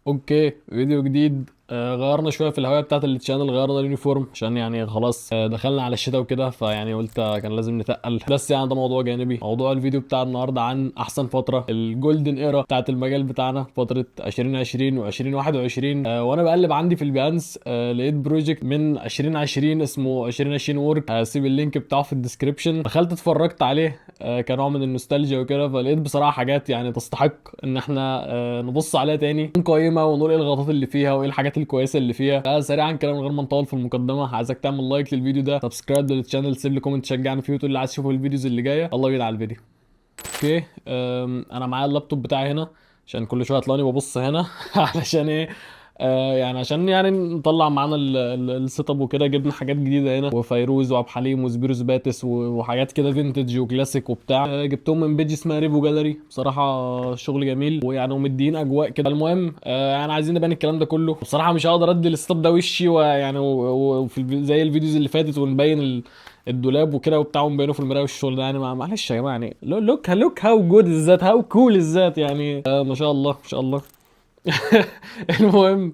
اوكي، فيديو جديد. غيرنا شويه في الهوايه بتاعت التشانل، غيرنا اليونيفورم عشان يعني خلاص دخلنا على الشتاء وكده، فيعني قلت كان لازم نتقل. بس يعني ده موضوع جانبي. موضوع الفيديو بتاع النهارده عن احسن فتره، الجولدن ايرا بتاعت المجال بتاعنا، فتره 2020 و2021. وانا بقلب عندي في البيانس لقيت بروجكت من 2020 اسمه 2020 وورك. هسيب اللينك بتاعه في الديسكربشن. دخلت اتفرجت عليه كنوع من النوستالجيا وكده، فلقيت بصراحه حاجات يعني تستحق ان احنا نبص عليها تاني، نقيمها ونقول ايه الغلطات اللي فيها وايه الحاجات الكويسه اللي فيها. سريعا كده من غير ما نطول في المقدمه، عايزك تعمل لايك للفيديو ده، سبسكرايب للشانل، سيب لي كومنت تشجعني فيه وتقول لي عايز تشوفه الفيديوز اللي جايه. الله بينا على الفيديو. اوكي. انا معايا اللابتوب بتاعي هنا عشان كل شويه هتلاقوني ببص هنا علشان ايه؟ يعني عشان يعني نطلع معانا السيت اب وكده. جبنا حاجات جديده هنا، وفيروز وعبد الحليم وسبيروس باتس وحاجات كده فينتج وكلاسيك وبتاع. جبتهم من بيج اسمها ريفو جاليري. بصراحه شغل جميل، ويعني ومدين اجواء كده. المهم يعني عايزين نبان الكلام ده كله. بصراحه مش هقدر ادي السيت اب ده وشي، ويعني وفي زي الفيديوز اللي فاتت ونبين الدولاب وكده وبتاع ونبينه في المرايه والشغل ده. يعني معلش يا جماعه، يعني لوك هاو جود الذات، هاو كول الذات يعني. ما شاء الله ما شاء الله. المهم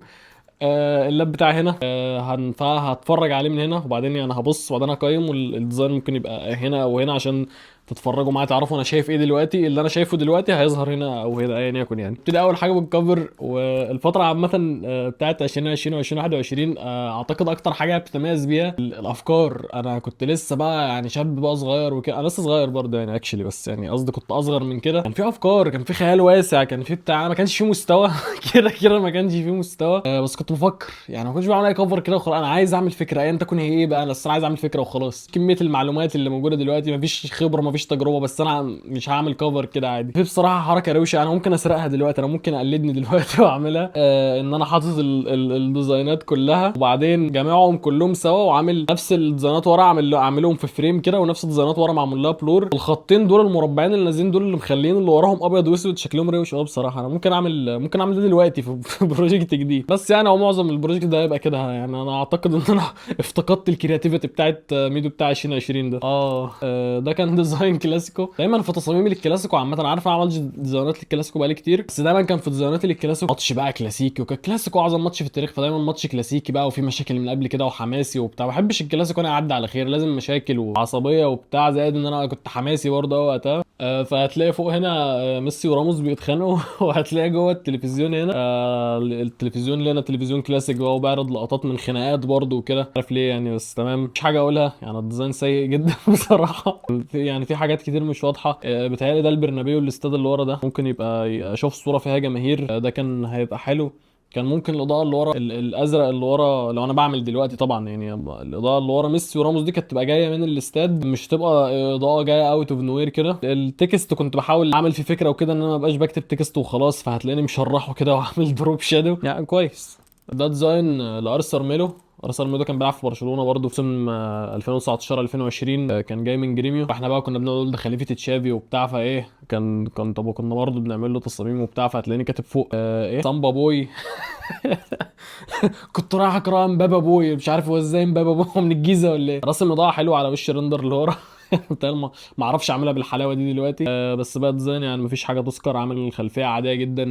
اللاب بتاعي هنا. هتفرج عليه من هنا، وبعدين يعني هبص وبعدين هقيم. والديزاين ممكن يبقى هنا او هنا عشان تتفرجوا معايا تعرفوا انا شايف ايه دلوقتي. اللي انا شايفه دلوقتي هيظهر هنا او هنا ايا يكن. يعني ابتدي اول حاجه بالكفر. والفتره عامه بتاعت 2020 و2021 اعتقد اكتر حاجه بتتميز بيها الافكار. انا كنت لسه بقى يعني شاب بقى صغير وكده. انا لسه صغير برضه يعني اكشلي، بس يعني قصدي كنت اصغر من كده. كان في افكار، كان في خيال واسع، كان في بتاع. ما كانش في مستوى كده كده ما كانش في مستوى. بس كنت بفكر يعني. ما كنتش بعمل اي كفر كده وخلاص. انا عايز اعمل فكره ايا تكن هي ايه بقى. انا بس عايز اعمل فكره وخلاص. كميه المعلومات اللي موجوده دلوقتي، مفيش خبره مفيش تجربه، بس انا مش هعمل كفر كده عادي. في بصراحه حركه روشه انا ممكن اسرقها دلوقتي. انا ممكن اقلدني دلوقتي واعملها. ان انا حاطط الديزاينات كلها، وبعدين جامعهم كلهم سوا، وعامل نفس الديزاينات ورا، اعملهم في فريم كده، ونفس الديزاينات ورا معمول لها بلور. الخطين دول المربعين اللي نازلين دول اللي مخلين اللي وراهم ابيض واسود شكلهم روش. بصراحه انا ممكن اعمل ده دلوقتي في بروجكت جديد. بس يعني هو معظم البروجكت ده هيبقى كده. يعني انا اعتقد ان انا افتقدت الكرياتيفيتي بتاعت ميدو بتاع 2020 ده. ده كان ديزاين كلاسيكو. دايما في تصاميم الكلاسيكو عامه، انا عارف انا عملت ديزاينات للكلاسيكو بقالي كتير، بس دايما كان في ديزاينات الكلاسيكو ماتش بقى كلاسيكي. وكان كلاسيكو اعظم ماتش في التاريخ، فدايما ماتش كلاسيكي بقى وفي مشاكل من قبل كده وحماسي وبتاع. ما بحبش الكلاسيكو انا اعدي على خير، لازم مشاكل وعصبيه وبتاع. زائد ان انا كنت حماسي برضه وقتها. فهتلاقي فوق هنا ميسي وراموس بيتخانقوا وهتلاقي جوه التلفزيون هنا التلفزيون اللي هنا تلفزيون كلاسيك بقى، وبعرض لقطات من خناقات برضه وكده. عارف ليه يعني، بس تمام مش حاجه اقولها. يعني الديزاين سيء جدا بصراحه. يعني في حاجات كتير مش واضحه. بيتهيألي ده البرنابيو، الاستاد اللي ورا ده ممكن يبقى اشوف صوره فيها جماهير. ده كان هيبقى حلو. كان ممكن الاضاءه اللي ورا الازرق اللي ورا، لو انا بعمل دلوقتي طبعا، يعني الاضاءه اللي ورا ميسي وراموس دي كانت تبقى جايه من الاستاد، مش تبقى اضاءه جايه اوت اوف نوير كده. التكست كنت بحاول اعمل فيه فكره وكده، ان انا ما بقاش بكتب تكست وخلاص، فهتلاقيني مشرحه كده وعامل دروب شادو يعني كويس. ده ديزاين لارسر ميلو. ارسنال ميدو كان بيلعب في برشلونه برضه في سن 2019 2020. كان جاي من جريميو. فاحنا بقى كنا بنقول ده خليفه تشافي وبتاع. فايه كان طب كنا برضه بنعمل له تصاميم وبتاع. فهتلاقيني كاتب فوق ايه سامبا بوي. كنت رايح اقرا امبابا بوي، مش عارف هو ازاي امبابا بوي من الجيزه ولا ايه. رسم اضاءه حلوه على وش الرندر اللي ورا. بتهيألي ما اعرفش اعملها بالحلاوه دي دلوقتي. بس بقى ديزاين يعني مفيش حاجه تذكر. عامل الخلفيه عاديه جدا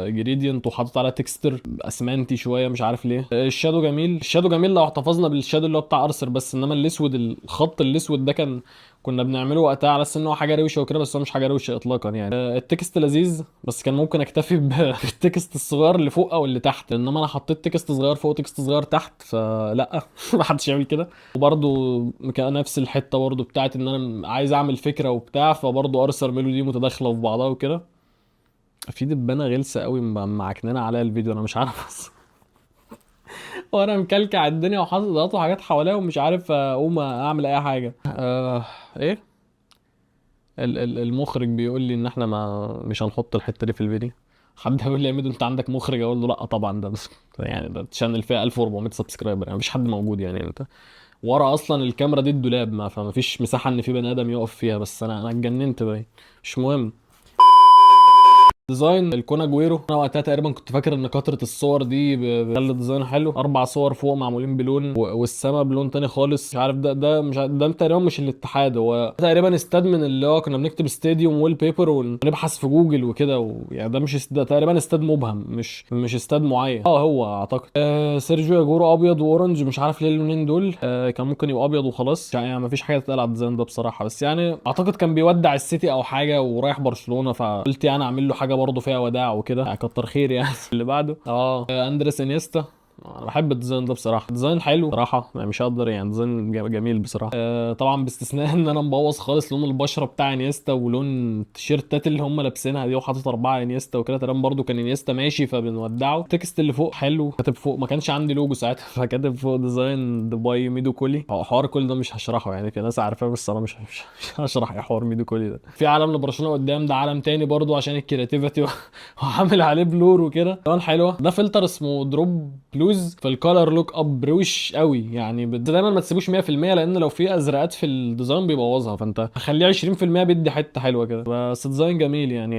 جريدينت، وحاطط عليها تكستر اسمنتي شويه مش عارف ليه. الشادو جميل. الشادو جميل لو احتفظنا بالشادو اللي هو بتاع ارثر بس. انما الاسود، الخط الاسود ده كنا بنعمله وقتها على اساس ان هو حاجه روشه وكده، بس هو مش حاجه روشه اطلاقا يعني. التكست لذيذ، بس كان ممكن اكتفي بالتكست الصغير اللي فوق او اللي تحت. انما انا حطيت تكست صغير فوق تكست صغير تحت، فلا ما حدش يعمل كده. وبرده كان نفس الحته برده بتاعت ان انا عايز اعمل فكره وبتاع. فبرده ارثر ميلودي متداخله في بعضها وكده. في دبانه غلسه قوي معكنانه عليا الفيديو، انا مش عارف وانا مكلكع الدنيا وحاطط ضغط وحاجات حواليا ومش عارف اقوم اعمل اي حاجه. ايه المخرج بيقول لي ان احنا ما مش هنحط الحته دي في الفيديو. حد هيقول لي يا ميدو انت عندك مخرج؟ اقول له لا طبعا. ده بس يعني ده تشانل فيها 1400 سبسكرايبر، يعني مفيش حد موجود. يعني انت ورا اصلا الكاميرا دي الدولاب، ما فما فيش مساحه ان في بني ادم يقف فيها. بس انا اتجننت باين. مش مهم. ديزاين الكون اجويرو، انا وقتها تقريبا كنت فاكر ان كتره الصور دي بتخلي الديزاين حلو. 4 صور فوق معمولين بلون والسما بلون تاني خالص. مش عارف ده مش عارف ده تقريبا مش الاتحاد، هو تقريبا استاد من اللي هو كنا بنكتب ستاديوم وول بيبر ونبحث في جوجل وكده يعني ده مش ده تقريبا استاد مبهم، مش استاد معين. هو اعتقد سيرجيو اجورو ابيض واورنج، مش عارف ليه اللونين دول. كان ممكن يبقى ابيض وخلاص يعني، ما فيش حاجه تتقال على الديزاين ده بصراحه. بس يعني اعتقد كان بيودع السيتي او حاجه ورايح برشلونه، فقلت يعني اعمل له حاجه برضه فيها وداع وكده يعني، كتر خير يعني. اللي بعده اندريس انيستا. انا بحب الديزاين ده بصراحه، ديزاين حلو بصراحه يعني، مش هقدر يعني، ديزاين جميل بصراحه. طبعا باستثناء ان انا مبوظ خالص لون البشره بتاع انيستا ولون التيشيرتات اللي هم لابسينها دي، وحاطط 4 انيستا وكده تمام. برده كان انيستا ماشي فبنودعه. التكست اللي فوق حلو، كاتب فوق، ما كانش عندي لوجو ساعتها فكاتب فوق ديزاين دبي ميدو كولي. حوار كل ده مش هشرحه يعني، في ناس عارفاه بس انا مش هشرح ايه حوار ميدو كولي ده. في عالم لبرشلونه قدام، ده عالم تاني برده عشان الكرياتيفيتي وعامل عليه بلور وكده كمان حلوه. ده فلتر اسمه دروب بلوز في الكالر لوك اب، روش قوي يعني. دايما ما تسيبوش 100% لان لو في ازرقات في الديزاين بيبوظها، فانت خليه 20% بيدي حته حلوه كده. بس ديزاين جميل يعني.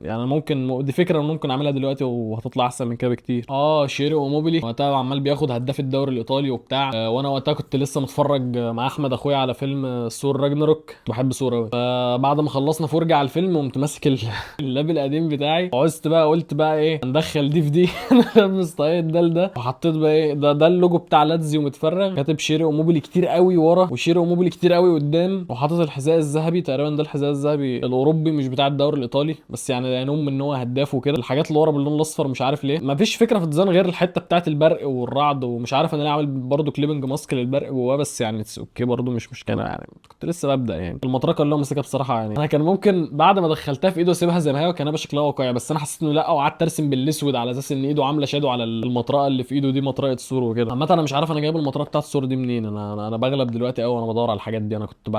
يعني ممكن دي فكره ممكن اعملها دلوقتي وهتطلع احسن من كده بكتير. شيري اوموبيلي وقتها عمال بياخد هداف الدوري الايطالي وبتاع. وانا وقتها كنت لسه متفرج مع احمد اخويا على فيلم ثور راجناروك، بحب ثور قوي. فبعد ما خلصنا فرجه على الفيلم قمت ماسك اللاب القديم بتاعي، وعوزت بقى قلت بقى ايه، ندخل دي في دي. انا لابس طاقية ده وحطيت بقى ايه، ده اللوجو بتاع لاتزيو متفرغ، كاتب شيري اوموبيلي كتير قوي ورا وشيري اوموبيلي كتير قوي قدام، وحاطط الحذاء الذهبي تقريبا، ده الحذاء الذهبي الاوروبي مش بتاع الدوري الايطالي بس يعني ينم ان هو هداف وكده. الحاجات اللي ورا باللون الاصفر مش عارف ليه، مفيش فكره في الديزاين غير الحته بتاعت البرق والرعد، ومش عارف انا ليه عامل برضه كليبنج ماسك للبرق جواه، بس يعني اوكي برضه مش مشكله يعني، كنت لسه ببدا يعني. المطرقه اللي هو ماسكها بصراحه يعني، انا كان ممكن بعد ما دخلتها في ايده اسيبها زي ما هي وكان هيبقى شكلها واقعي، بس انا حسيت انه لا، وقعدت ارسم بالاسود على اساس ان ايده عامله شادو على المطرقه اللي في ايده دي، مطرقه ثور وكده. عامه انا مش عارف انا جايب المطرقه بتاعت ثور دي منين. انا بغلب دلوقتي قوي وانا بدور على الحاجات دي، انا كنت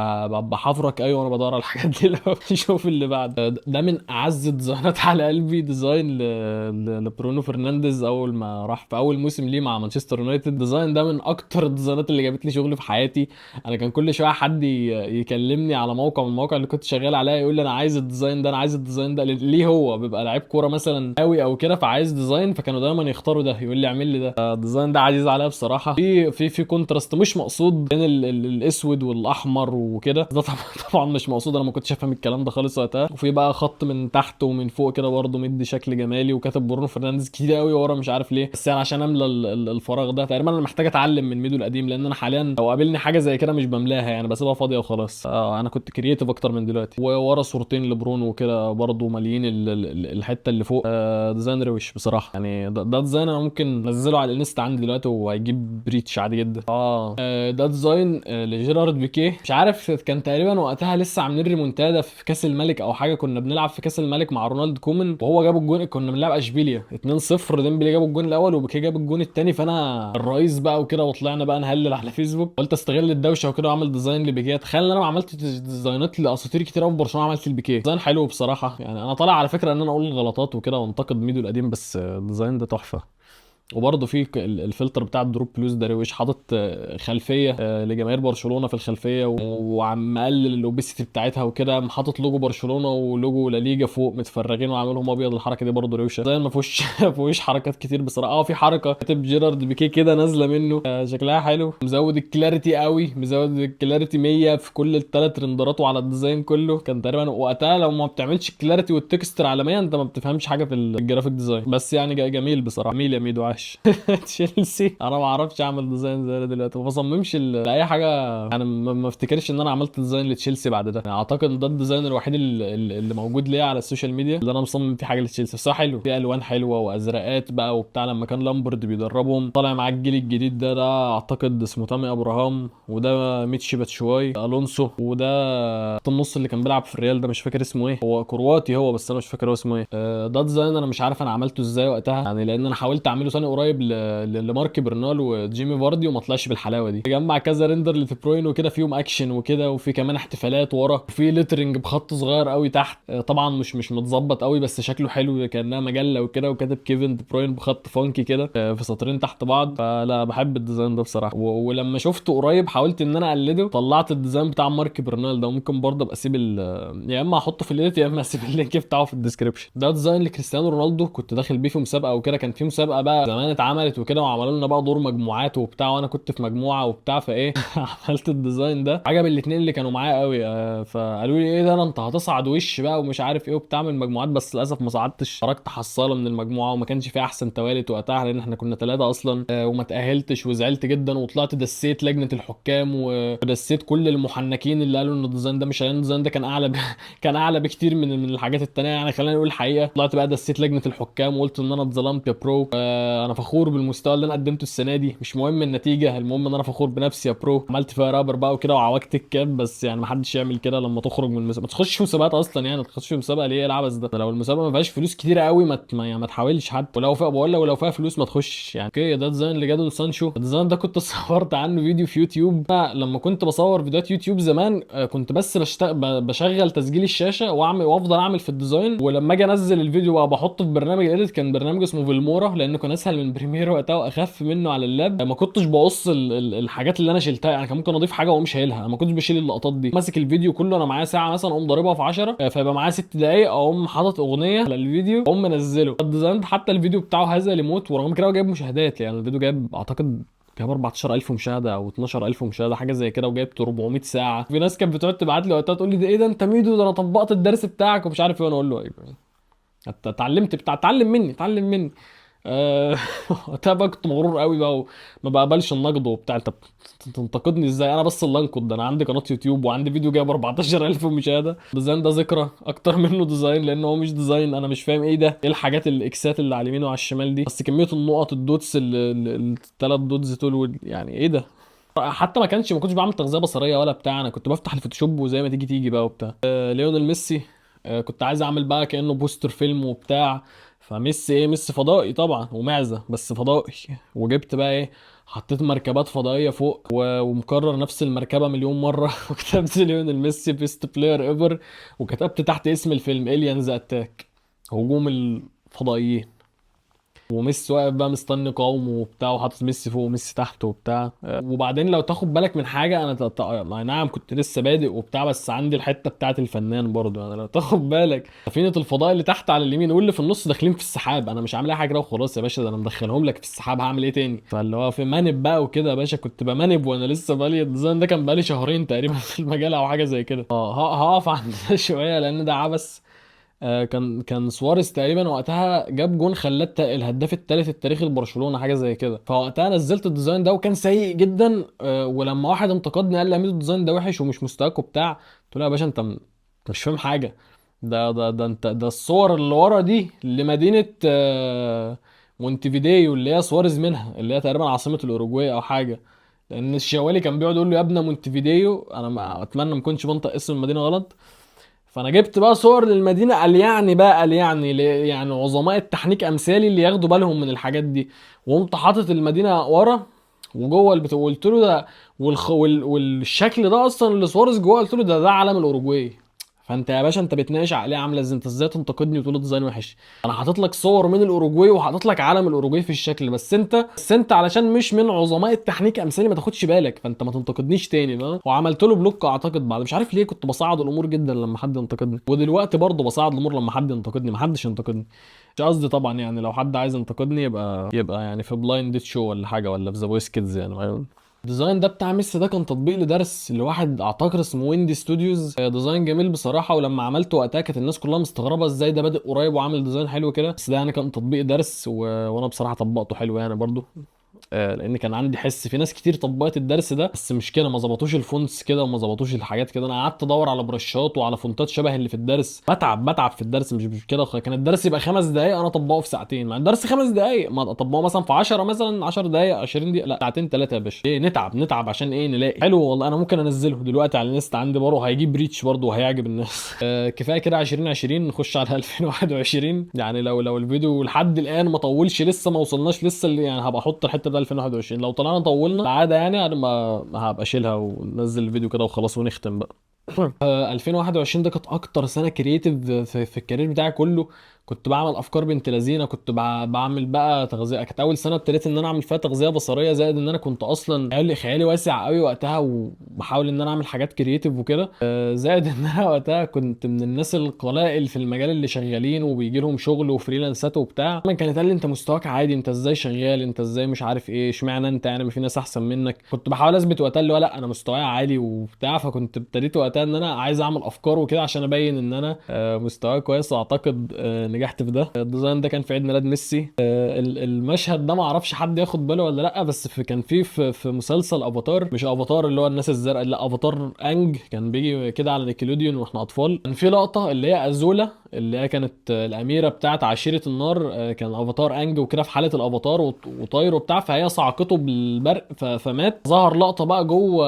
بحفرك قوي وانا بدور على الحاجات دي. لو شوف اللي بعد ده من اعز الديزاينات على قلبي، ديزاين لبرونو فرنانديز اول ما راح في اول موسم ليه مع مانشستر يونايتد. الديزاين ده من اكتر الديزاينات اللي جابت لي شغل في حياتي. انا كان كل شويه حد يكلمني على موقع من المواقع اللي كنت شغال عليها، يقول لي انا عايز الديزاين ده، انا عايز الديزاين ده. ليه؟ هو بيبقى لعيب كوره مثلا قوي او كده فعايز ديزاين، فكانوا دايما يختاروا ده، يقول لي اعمل لي ده. الديزاين ده عزيز عليا بصراحه، في كونتراست مش مقصود بين الاسود والاحمر وكده، ده طبعا مش مقصود، انا ما كنتش افهم الكلام ده خالص وقتها. وفي بقى خط من تحت ومن فوق كده برضه مدي شكل جمالي، وكاتب برونو فرنانديز كتير قوي ورا مش عارف ليه، بس يعني عشان املى الفراغ ده. تقريبا انا محتاج اتعلم من ميدو القديم، لان انا حاليا لو قابلني حاجه زي كده مش بملاها يعني، بسيبها فاضيه وخلاص. انا كنت كرييتيف اكتر من دلوقتي. وورا صورتين لبرونو وكده برضه ماليين الحته اللي فوق. ديزاين روش بصراحه يعني. ده ديزاين انا ممكن انزله على الانستا عندي دلوقتي وهيجيب بريتش عادي جدا. ده ديزاين لجيرارد بيكيه، مش عارف كان تقريبا وقتها لسه عاملين ريمونتادا في كاس الملك او حاجه، كنا بنلعب في كاس الملك مع رونالد كومان وهو جاب الجون، كنا بنلعب اشبيليا 2-0، ديمبلي جاب الجون الاول وبيكيه جاب الجون الثاني، فانا الرئيس بقى وكده وطلعنا بقى نهلل على فيسبوك، قلت استغل الدوشه وكده واعمل ديزاين لبيكيه. تخيل ان انا عملت ديزاينات لاساطير كتير قوي في برشلونه، عملت البيكيه ديزاين حلو بصراحه يعني. انا طالع على فكره ان انا اقول الغلطات وكده وانتقد ميدو القديم، بس الديزاين ده تحفه. وبرضه في الفلتر بتاع الدروب بلوز ده روش، حاطط خلفيه لجماهير برشلونه في الخلفيه، وعم مقلل الاوبيسيتي بتاعتها وكده، حاطط لوجو برشلونه ولوجو لا ليجا فوق متفرغين وعاملهم ابيض. الحركه دي برضه روشه، زي ما فيهوش ما فيهوش حركات كتير بصراحه. في حركه كاتب جيرارد بيكيه كده نازله منه، شكلها حلو. مزود الكلاريتي قوي، مزود الكلاريتي 100 في كل الثلاث رندرات وعلى الديزاين كله. كان تقريبا وقتها لو ما بتعملش الكلاريتي والتكستر على 100 انت ما بتفهمش حاجه في الجرافيك ديزاين، بس يعني جميل بصراحه. جميل يا ميدو، عاش. تشيلسي انا ما اعرفش اعمل ديزاين زي ده دلوقتي، ما بصممش لاي حاجه يعني. ما افتكرش ان انا عملت ديزاين لتشيلسي بعد ده يعني. اعتقد ده الديزاين الوحيد اللي موجود ليا على السوشيال ميديا اللي انا مصمم فيه حاجه لتشيلسي. بس هو حلو، في الوان حلوه وازرقات بقى وبتاع، لما كان لامبرد بيدربهم. طالع مع الجيل الجديد ده اعتقد اسمه تامي ابراهام، وده ميتشي باتشواي الونسو، وده النص اللي كان بيلعب في الريال ده مش فاكر اسمه ايه، هو كرواتي هو بس انا مش فاكر هو اسمه ايه. ده ديزاين انا مش عارف انا عملته ازاي وقتها يعني، لان انا حاولت اعمله ثاني قريب لمارك برنال وجيمي فاردي وما طلعش بالحلاوه دي. جمع كذا ريندر لدي بروين وكده، فيهم اكشن وكده، وفي كمان احتفالات ورا، وفي ليترنج بخط صغير قوي تحت. طبعا مش متظبط قوي بس شكله حلو كانها مجله وكده، وكاتب كيفن دي بروين بخط فانكي كده في سطرين تحت بعض. فلا بحب الديزاين ده بصراحه. ولما شفته قريب حاولت ان انا اقلده، طلعت الديزاين بتاع مارك برنال ده. ممكن برضه ابقى اسيب يا اما احطه في الايديت يا اما اسيب اللينك بتاعه في الديسكربشن. ده ديزاين لكريستيانو رونالدو، كنت داخل بيه في مسابقه وكده. كان في مسابقه بقى زمان اتعملت وكده، وعملوا لنا بقى دور مجموعات وبتاع، وانا كنت في مجموعه وبتاع، فايه عملت الديزاين ده عجب الاثنين اللي كانوا معايا قوي. فقالوا لي ايه ده، انت هتصعد وش بقى ومش عارف ايه وبتاع من المجموعات. بس للاسف ما صعدتش، خرجت حصاله من المجموعه، وما كانش في احسن توالت وقتها لان احنا كنا 3 اصلا. وما تاهلتش وزعلت جدا، وطلعت دسيت لجنه الحكام ودسيت كل المحنكين اللي قالوا ان الديزاين ده مش عشان الديزاين ده كان اعلى كان اعلى بكتير من الحاجات التانية. يعني خلينا نقول الحقيقه، طلعت بقى دسيت لجنه الحكام وقلت ان انا اتظلمت يا برو. انا فخور بالمستوى اللي انا قدمته السنه دي، مش مهم النتيجه، المهم ان انا فخور بنفسي يا برو. عملت فيها رابر بقى وكده وعوجت الكاب. بس يعني ما حدش يعمل كده لما تخرج من المسابقه. ما تخش في مسابقات اصلا، يعني ما تخش في مسابقه ليه العبث ده؟ لو المسابقه ما فيهاش فلوس كتيره قوي يعني ما تحاولش حتى. ولو فيها بقول لك، ولو فيها فلوس ما تخش يعني. اوكي، ده ديزاين لجادو سانشو. الديزاين ده كنت صورت عنه فيديو في يوتيوب. لما كنت بصور فيديوهات يوتيوب زمان كنت بس بشغل تسجيل الشاشه واعمل وافضل اعمل في الديزاين، ولما اجي انزل الفيديو بقى بحطه في برنامج اديت. كان برنامج اسمه فيلمورا لانه كان اسهل من بريمير وقتها واخف منه على اللاب. ما كنتش بقص الحاجات اللي انا شلتها، يعني كان ممكن اضيف حاجه واقوم شايلها. ما كنتش بشيل اللقطات دي. ماسك الفيديو كله، انا معايا ساعه مثلا، اقوم ضاربها في 10 فيبقى معايا 6 دقائق، اقوم حاطط اغنيه على الفيديو اقوم منزله. الديزاين حتى الفيديو بتاعه هذا ليموت، ورغم كده هو جايب مشاهدات. يعني الفيديو جايب اعتقد جاب 14000 مشاهده او 12000 مشاهده حاجه زي كده، وجايب 400 ساعه. في ناس كانت بتقعد تبعت لي وقتها تقول لي ده ايه ده، انت ميدو، ده انا طبقت الدرس بتاعك ومش عارف ايه. وانا اقول له ايوه اتعلمت اتعلم مني. وقتها بقى كنت مغرور قوي بقى، وما بقبلش النقد وبتاع. انت تنتقدني ازاي؟ انا بس اللي انقد ده، انا عندي قناه يوتيوب وعندي فيديو جايب 14000 مشاهده. الديزاين ده ذكرى اكتر منه ديزاين، لان هو مش ديزاين. انا مش فاهم ايه ده، ايه الحاجات الاكسات اللي على اليمين وعلى الشمال دي؟ بس كميه النقط الدوتس الثلاث دوتس دول يعني ايه ده؟ حتى ما كنتش بعمل تغذيه بصريه ولا بتاع. انا كنت بفتح الفوتوشوب وزي ما تيجي بقى وبتاع. ليونيل ميسي. كنت عايز اعمل بقى كانه بوستر فيلم وبتاع. فميسي ايه، ميسي فضائي طبعا ومعزه بس فضائي. وجبت بقى ايه، حطيت مركبات فضائيه فوق ومكرر نفس المركبه مليون مره وكتبت ليونيل ميسي بيست بلاير ايفر. وكتبت تحت اسم الفيلم اليانز اتاك، هجوم الفضائيين. وميسي واقف بقى مستني قومه وبتاع، وحاطط ميسي فوق وميسي تحت وبتاع. وبعدين لو تاخد بالك من حاجه، انا يعني نعم كنت لسه بادئ وبتاع، بس عندي الحته بتاعت الفنان برضو. يعني لو تاخد بالك، سفينه الفضاء اللي تحت على اليمين واللي في النص داخلين في السحاب. انا مش عامل اي حاجه كده وخلاص يا باشا، ده انا مدخلهم لك في السحاب، هعمل ايه تاني؟ فاللي هو في منب بقى وكده يا باشا. كنت بمنب وانا لسه بقالي الديزاين ده كان بقالي شهرين تقريبا في المجال او حاجه زي كده. هقف عند ده شويه لان ده عبث. كان سواريز تقريبا وقتها جاب جون خلاه الهداف الثالث التاريخي لبرشلونه حاجه زي كده. فوقتها نزلت الديزاين ده وكان سيء جدا. ولما واحد انتقدني قال لي عملت الديزاين ده وحش ومش مستواك وبتاع، قلت له يا باشا انت مش فاهم حاجه. ده انت، ده الصور اللي ورا دي لمدينه مونتيفيديو اللي هي سواريز منها، اللي هي تقريبا عاصمه الاوروجواي او حاجه. لان الشوالي كان بيقعد يقول له يا ابنه مونتيفيديو. انا اتمنى ما كنتش بنطق اسم المدينه غلط. فانا جبت بقى صور للمدينه، قال يعني بقى، قال يعني عظماء التحنيك امثالي اللي ياخدوا بالهم من الحاجات دي. وقمت حاطط المدينه ورا وجوه البتاع، وقلت له ده والشكل ده اصلا اللي سواريز جوه، قلت له ده علم الاوروجواي. فانت يا باشا انت بتناقش عقليه عامله ازاي؟ انت ازاي تنتقدني وتقول ديزاين وحش؟ انا حاطط لك صور من الاوروجواي وحاطط لك علم الاوروجواي في الشكل. بس انت علشان مش من عظماء التحنيك امثالي ما تاخدش بالك، فانت ما تنتقدنيش تاني بقى. وعملت له بلوك اعتقد بعد، مش عارف ليه كنت بصعد الامور جدا لما حد ينتقدني، ودلوقتي برضه بصعد الامور لما حد ينتقدني. ما حدش ينتقدني، مش قصدي طبعا. يعني لو حد عايز ينتقدني يبقى يعني في بلايند شو ولا حاجه، ولا في ذا فويس كيدز يعني. الديزاين ده بتاع ميسي ده كان تطبيق لدرس لواحد اعتقد اسمه ويندي ستوديوز. ديزاين جميل بصراحه، ولما عملته وقتها كانت الناس كلها مستغربه ازاي ده بادئ قريب وعامل ديزاين حلو كده. بس ده يعني كان تطبيق درس وانا بصراحه طبقته حلو يعني برضو. لان كان عندي حس في ناس كتير طبقت الدرس ده بس مش كده، ما ظبطوش الفونتس كده وما ظبطوش الحاجات كده. انا قعدت ادور على برشات وعلى فونتات شبه اللي في الدرس، بتعب في الدرس، مش كده. كان الدرس يبقى 5 دقايق انا اطبقه في ساعتين، مع الدرس 5 دقايق ما اطبقه مثلا في 10، مثلا 10 دقايق 20 دقيقه، لا ساعتين 3 يا باشا. ايه نتعب عشان ايه نلاقي حلو. والله انا ممكن انزله دلوقتي على النست عندي برضه، هيجيب ريتش برضه وهيعجب الناس. كفايه كده 2020، نخش على 2021. يعني لو الفيديو لحد الان ما طولش لسه، ما وصلناش لسه اللي يعني هبقى احط الحته ده 2021. لو طلعنا طولنا العاده يعني انا ما هبقى اشيلها وننزل الفيديو كده وخلاص ونختم بقى. 2021 ده كانت اكتر سنه كرييتيف في الكارير بتاعي كله. كنت بعمل افكار بنت لذينه، كنت بعمل بقى تغذيه. كانت اول سنه ابتديت ان انا اعمل فيها تغذيه بصريه، زائد ان انا كنت اصلا خيالي واسع قوي وقتها، وبحاول ان انا اعمل حاجات كرييتيف وكده. زائد ان انا وقتها كنت من الناس القلائل في المجال اللي شغالين وبيجي لهم شغل وفريلانسات وبتاع. من كانت قال لي انت مستواك عادي، انت ازاي شغال، انت ازاي مش عارف ايه، اشمعنى انت يعني، ما في ناس احسن منك. كنت بحاول اثبت وقتها اللي هو لا انا مستواي عالي وبتاع. فكنت ابتديت وقتها ان انا عايز اعمل افكار وكده عشان ابين ان انا مستواي كويس، واعتقد نجحت في ده. الديزاين ده كان في عيد ميلاد ميسي. المشهد ده ما اعرفش حد ياخد باله ولا لا، بس كان في مسلسل افاتار، مش افاتار اللي هو الناس الزرقاء، لا افاتار انج، كان بيجي كده على نيكلوديون واحنا اطفال. كان في لقطه اللي هي ازولا اللي هي كانت الاميره بتاعت عشيره النار، كان افاتار انج وكده في حاله الافاتار وطاير وبتاع، فهي صعقته بالبرق فمات. ظهر لقطه بقى جوه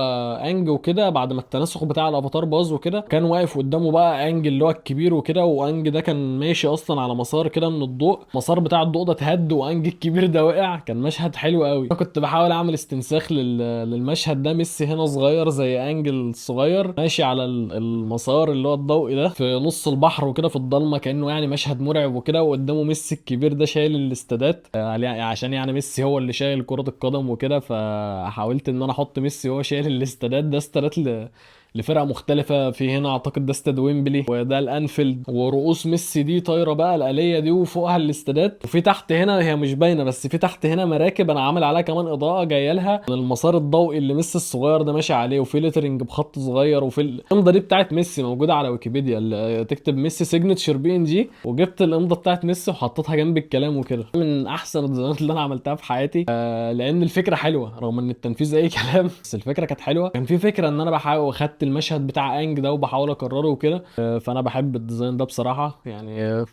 انج وكده بعد ما التناسخ بتاع الافاتار باظ وكده، كان واقف قدامه بقى انج اللي هو الكبير وكده، وانج ده كان ماشي اصلا على مسار كده من الضوء، المسار بتاع الضوء ده اتهد وانج الكبير ده وقع. كان مشهد حلو قوي. انا كنت بحاول اعمل استنساخ للمشهد ده. ميسي هنا صغير زي انج الصغير ماشي على المسار اللي هو الضوئي ده في نص البحر وكده في الضلمه، كانه يعني مشهد مرعب وكده، وقدامه ميسي الكبير ده شايل الاستادات عشان يعني ميسي هو اللي شايل كرة القدم وكده. فحاولت ان انا احط ميسي هو شايل الاستادات ده، استادات لفرق مختلفة. في هنا اعتقد ده استاد ويمبلي وده الانفيلد، ورؤوس ميسي دي طايرة بقى الآلية دي وفوقها الاستادات. وفي تحت هنا هي مش باينة بس في تحت هنا مراكب انا عامل عليها كمان اضاءة جاية لها من المسار الضوئي اللي ميسي الصغير ده ماشي عليه، وفي ليترنج بخط صغير. وفي الامضة دي بتاعت ميسي موجودة على ويكيبيديا، اللي تكتب ميسي سيجنتشر PNG، وجبت الامضة بتاعت ميسي وحطيتها جنب الكلام وكده. من احسن الديزاينات اللي انا عملتها في حياتي، لان الفكرة حلوة رغم ان التنفيذ اي كلام، بس الفكرة كانت حلوة. كان في فكرة ان انا بحاول خدت المشهد بتاع انج ده وبحاول اكرره وكده. فانا بحب الديزاين ده بصراحه يعني.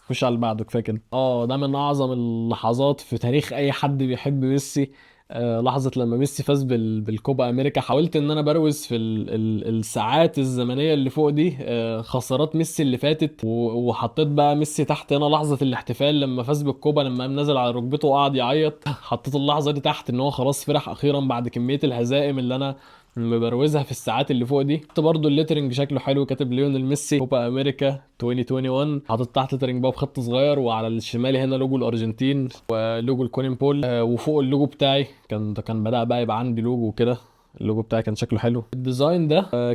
خش على اللي بعده كفايه كده. ده من اعظم اللحظات في تاريخ اي حد بيحب ميسي. لحظة لما ميسي فاز بالكوبا امريكا. حاولت ان انا بروز في الساعات الزمنية اللي فوق دي خسارات ميسي اللي فاتت، وحطيت بقى ميسي تحت هنا لحظة الاحتفال لما فاز بالكوبا، لما قام نازل على ركبته وقعد يعيط. حطيت اللحظة دي تحت ان هو خلاص فرح اخيرا بعد كمية الهزائم اللي انا مبروزها في الساعات اللي فوق دي. حط برضو الليترنج شكله حلو، كاتب ليونيل ميسي كوبا امريكا 2021. حاطط تحت ليترنج بقى بخط صغير، وعلى الشمال هنا لوجو الارجنتين ولوجو الكونين بول. وفوق اللوجو بتاعي كان بدأ بقى يبقى عندي لوجو وكده. اللوجو بتاعي كان شكله حلو. الديزاين ده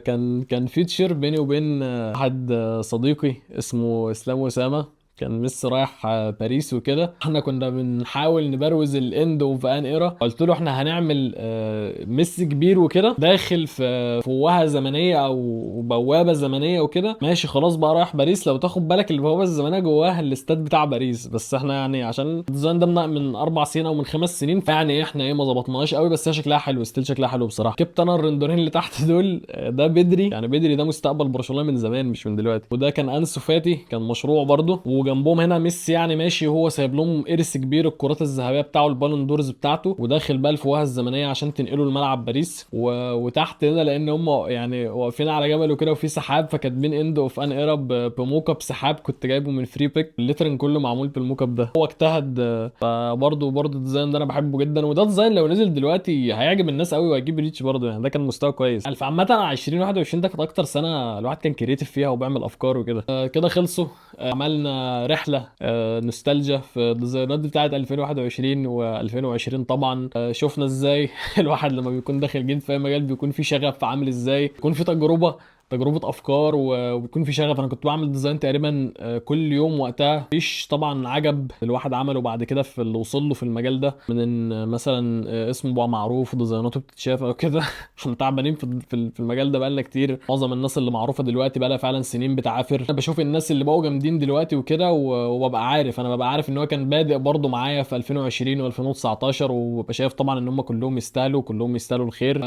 كان فيتشر بيني وبين واحد صديقي اسمه اسلام وسامة. كان ميسي رايح باريس وكده، احنا كنا بنحاول نبروز الاند اوف ان ايرا. قلت له احنا هنعمل ميسي كبير وكده داخل في فوهه زمنيه او بوابه زمنيه وكده، ماشي خلاص بقى رايح باريس. لو تاخد بالك البوابه الزمنيه جواها الاستاد بتاع باريس، بس احنا يعني عشان الديزاين ده من 4 سنين او من 5 سنين، فيعني احنا ما ظبطناهاش قوي، بس هي شكلها حلو، ستيل شكلها حلو بصراحه. جبت انا الرندرين اللي تحت دول. ده بدري، يعني بدري ده مستقبل برشلونه من زمان مش من دلوقتي، وده كان انسو فاتي كان مشروع برضه، وجنبهم هنا ميسي يعني ماشي وهو سايب لهم ارث كبير الكرات الذهبيه بتاعه البالون دورز بتاعته، وداخل بقى الفوهه الزمنيه عشان تنقله لملعب باريس. وتحت هنا لان هم يعني واقفين على جبل وكده وفي سحاب، فكاتبين اند اوف ان ايرا بموكب سحاب كنت جايبه من فري بيك. الليترنج كله معمول بالموكب ده، هو اجتهد. فبرضه الديزاين ده انا بحبه جدا، وده ديزاين لو نزل دلوقتي هيعجب الناس قوي وهيجيب ريتش برضه، يعني ده كان مستوى كويس. فعامه 2021 ده كانت اكتر سنه الواحد كان كريتيف فيها وبيعمل افكار وكده. كده خلصوا. عملنا رحله نوستالجيا في الديزاينات بتاعت 2021 و2020 طبعا. شفنا ازاي الواحد لما بيكون داخل جديد في اي مجال بيكون في شغف عامل ازاي، بيكون في تجربه تجربه افكار وبيكون في شغف. انا كنت بعمل ديزاين تقريبا كل يوم وقتها. مفيش طبعا عجب الواحد عمله بعد كده في اللي وصل له في المجال ده، من ان مثلا اسمه بقى معروف وديزايناته بتتشاف او كده. احنا تعبانين في المجال ده بقالنا كتير. معظم الناس اللي معروفه دلوقتي بقى لها فعلا سنين بتعافر. انا بشوف الناس اللي بقوا جامدين دلوقتي وكده وببقى عارف، انا ببقى عارف ان هو كان بادئ برضه معايا في 2020 و2019، وببقى شايف طبعا ان هم كلهم يستاهلوا، كلهم يستاهلوا الخير.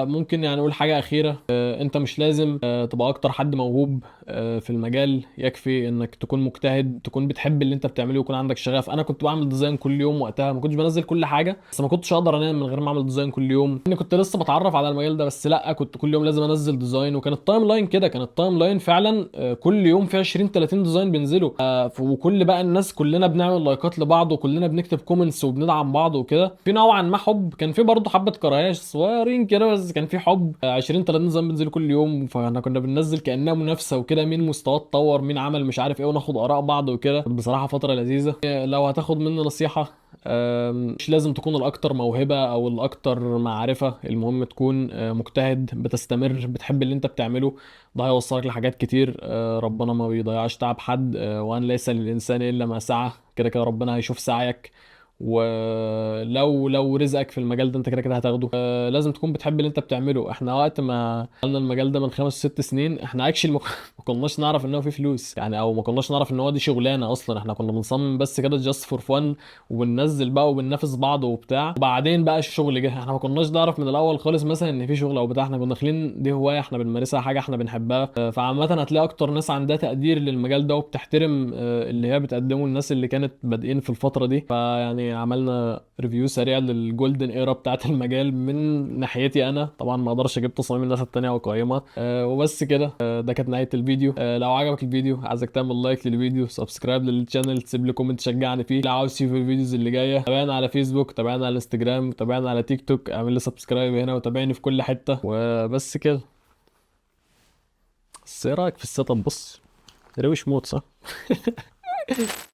ممكن يعني اقول حاجه اخيره، انت مش لازم تبقى اكتر حد موهوب في المجال. يكفي انك تكون مجتهد، تكون بتحب اللي انت بتعمله، ويكون عندك شغف. انا كنت بعمل ديزاين كل يوم وقتها، ما كنتش بنزل كل حاجه، بس ما كنتش اقدر انام من غير ما اعمل ديزاين كل يوم. اني كنت لسه بتعرف على المجال ده، بس لا، كنت كل يوم لازم انزل ديزاين. وكان التايم لاين كده، كان التايم لاين فعلا كل يوم في 20 30 ديزاين بينزلوا. وكل بقى الناس كلنا بنعمل لايكات لبعض، وكلنا بنكتب كومنتس وبندعم بعض وكده. في نوعا ما حب، كان في برضه حبه كراهيه صغيرين كده، بس كان في حب. 20 30 ديزاين بينزلوا كل يوم، فاحنا كنا بننزل كانها منافسه وكده، مين مستواه اتطور، مين عمل مش عارف ايه، وناخد اراء بعض وكده. كانت بصراحه فتره لذيذه. لو هتاخد مني نصيحه، مش لازم تكون الاكتر موهبه او الاكتر معرفه، المهم تكون مجتهد، بتستمر، بتحب اللي انت بتعمله. ده هيوصلك لحاجات كتير. ربنا ما بيضيعش تعب حد، وان ليس للانسان الا ما سعى. كده كده ربنا هيشوف سعيك، ولو رزقك في المجال ده انت كده كده هتاخده. لازم تكون بتحب اللي انت بتعمله. احنا وقت ما عملنا المجال ده من 5 6 سنين، احنا اكشلي ما كناش نعرف ان هو فيه فلوس يعني، او ما كناش نعرف ان هو دي شغلانه اصلا. احنا كنا بنصمم بس كده جاست فور فن، وبننزل بقى وبننافس بعض وبتاع. وبعدين بقى الشغل جه. احنا ما كناش نعرف من الاول خالص مثلا ان في شغل او بتاع. احنا كنا داخلين دي هوايه احنا بنمارسها، حاجه احنا بنحبها. فعامه هتلاقي اكتر ناس عندها تقدير للمجال ده وبتحترم اللي هي بتقدمه الناس اللي كانت بادئين في الفتره دي. فيعني عملنا ريفيو سريع للجولدن ايرا بتاعت المجال من ناحيتي انا. طبعا ما اقدرش اجيب تصاميم الناس التانية واقيمها. وبس كده. ده كانت نهايه الفيديو. لو عجبك الفيديو عايزك تعمل لايك للفيديو، سبسكرايب للشانل، تسيب لي كومنت تشجعني فيه. لو عاوز تشوف الفيديوز اللي جايه، تابعنا على فيسبوك، تابعنا على انستجرام، تابعنا على تيك توك، اعمل لي سبسكرايب هنا وتابعني في كل حته. وبس كده. بس ايه رايك في السيت اب؟ بص، روش موت صح؟